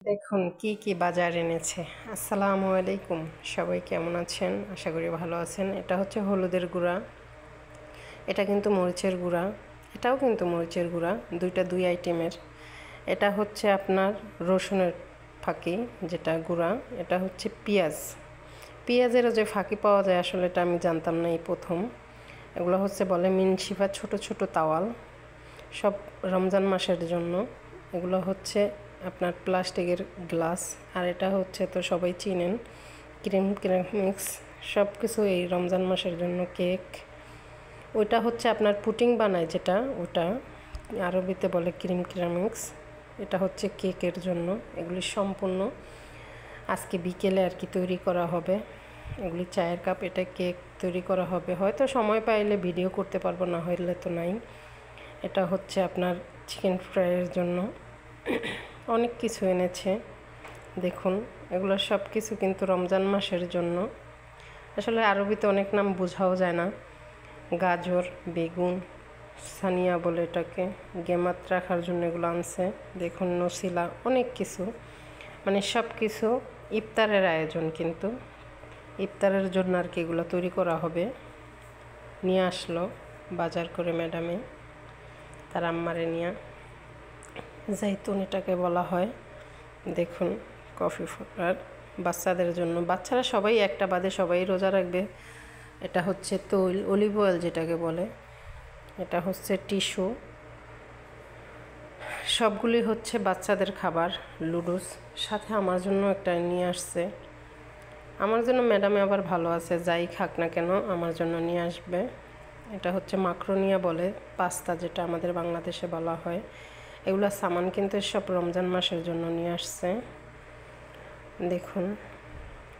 দেখুন কি কি বাজার এনেছে। আসসালামু আলাইকুম, সবাই কেমন আছেন? আশা করি ভালো আছেন। এটা হচ্ছে হলুদের গুঁড়া, এটা কিন্তু মরিচের গুঁড়া, এটাও কিন্তু মরিচের গুঁড়া, দুইটা দুই আইটেমের। এটা হচ্ছে আপনার রসুনের ফাঁকি যেটা গুঁড়া, এটা হচ্ছে পেঁয়াজ। পেঁয়াজেরও যে ফাঁকি পাওয়া যায় আসলে এটা আমি জানতাম না, এই প্রথম। এগুলো হচ্ছে বলে মিনশিফা, ছোট ছোট তাওয়াল, সব রমজান মাসের জন্য। এগুলো হচ্ছে আপনার প্লাস্টিকের গ্লাস। আর এটা হচ্ছে তো সবাই চিনেন, ক্রিম মিক্স, সব কিছু এই রমজান মাসের জন্য। কেক, ওইটা হচ্ছে আপনার পুটিং বানায় যেটা, ওটা আরবিতে বলে ক্রিম মিক্স। এটা হচ্ছে কেকের জন্য। এগুলি সম্পূর্ণ আজকে বিকেলে আর কি তৈরি করা হবে। এগুলি চায়ের কাপ, এটা কেক তৈরি করা হবে। হয়তো সময় পাইলে ভিডিও করতে পারবো, না হইলে তো নাই। এটা হচ্ছে আপনার চিকেন ফ্রাইয়ের জন্য। অনেক কিছু এনেছে দেখুন। এগুলো সব কিছু কিন্তু রমজান মাসের জন্য। আসলে আরবিতে অনেক নাম বোঝাও যায় না। গাজর, বেগুন, সানিয়া বলে এটাকে, গেমাত রাখার জন্য এগুলো আনছে। দেখুন নসিলা, অনেক কিছু, মানে সব কিছু ইফতারের আয়োজন। কিন্তু ইফতারের জন্য আর কি এগুলো তৈরি করা হবে। নিয়ে আসলো বাজার করে ম্যাডামে, তার আম্মারে নিয়ে। জাইতুন এটাকে বলা হয়। দেখুন কফি পাউডার বাচ্চাদের জন্য, বাচ্চারা সবাই একটা বাদে সবাই রোজা রাখবে। এটা হচ্ছে তৈল, অলিভ অয়েল যেটাকে বলে। এটা হচ্ছে টিস্যু। সবগুলি হচ্ছে বাচ্চাদের খাবার। লুডুস সাথে আমার জন্য একটা নিয়ে আসছে। আমার জন্য ম্যাডামে আবার ভালো আছে, যাই খাক না কেন আমার জন্য নিয়ে আসবে। এটা হচ্ছে মাকরোনিয়া বলে, পাস্তা যেটা আমাদের বাংলাদেশে বলা হয়। এগুলো সামান কিন্তু সব রমজান মাসের জন্য নিয়ে আসছে। দেখুন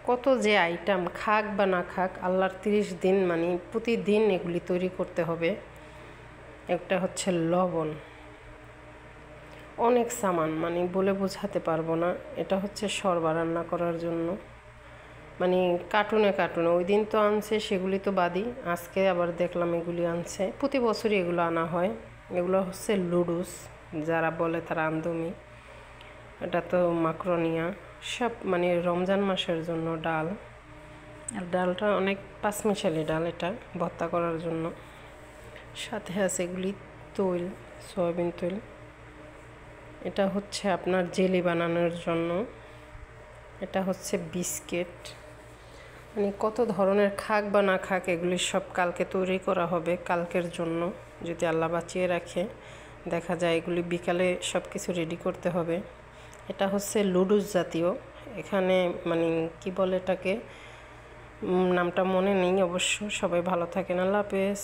কত যে আইটেম, খাক বা না খাক, আল্লাহর 30 দিন, মানে প্রতিদিন এগুলি তৈরি করতে হবে। একটা হচ্ছে লবণ, অনেক সামান, মানে বলে বোঝাতে পারবো না। এটা হচ্ছে শরবা রান্না করার জন্য, মানে কার্টুনে কার্টুনে। ওই দিন তো আনছে, সেগুলি তো বাদই, আজকে আবার দেখলাম এগুলি আনছে। প্রতি বছরই এগুলো আনা হয়। এগুলো হচ্ছে লুডুস, যারা বলে তারা আন্দুমি। এটা তো মাকরোনিয়া, সব মানে রমজান মাসের জন্য ডাল। আর ডালটা অনেক পাঁচমিশালি ডাল, এটা ভর্তা করার জন্য। সাথে আছে এগুলি তৈল, সয়াবিন তৈল। এটা হচ্ছে আপনার জেলি বানানোর জন্য। এটা হচ্ছে বিস্কিট। মানে কত ধরনের, খাক বা না খাক, এগুলি সব কালকে তৈরি করা হবে কালকের জন্য, যদি আল্লাহ বাঁচিয়ে রাখে। দেখা যায় এগুলি বিকালে সব কিছু রেডি করতে হবে। এটা হচ্ছে লুডুস জাতীয়। এখানে মানে কি বলে এটাকে, নামটা মনে নেই অবশ্য। সবাই ভালো থাকেন, আল্লাহ হাফেজ।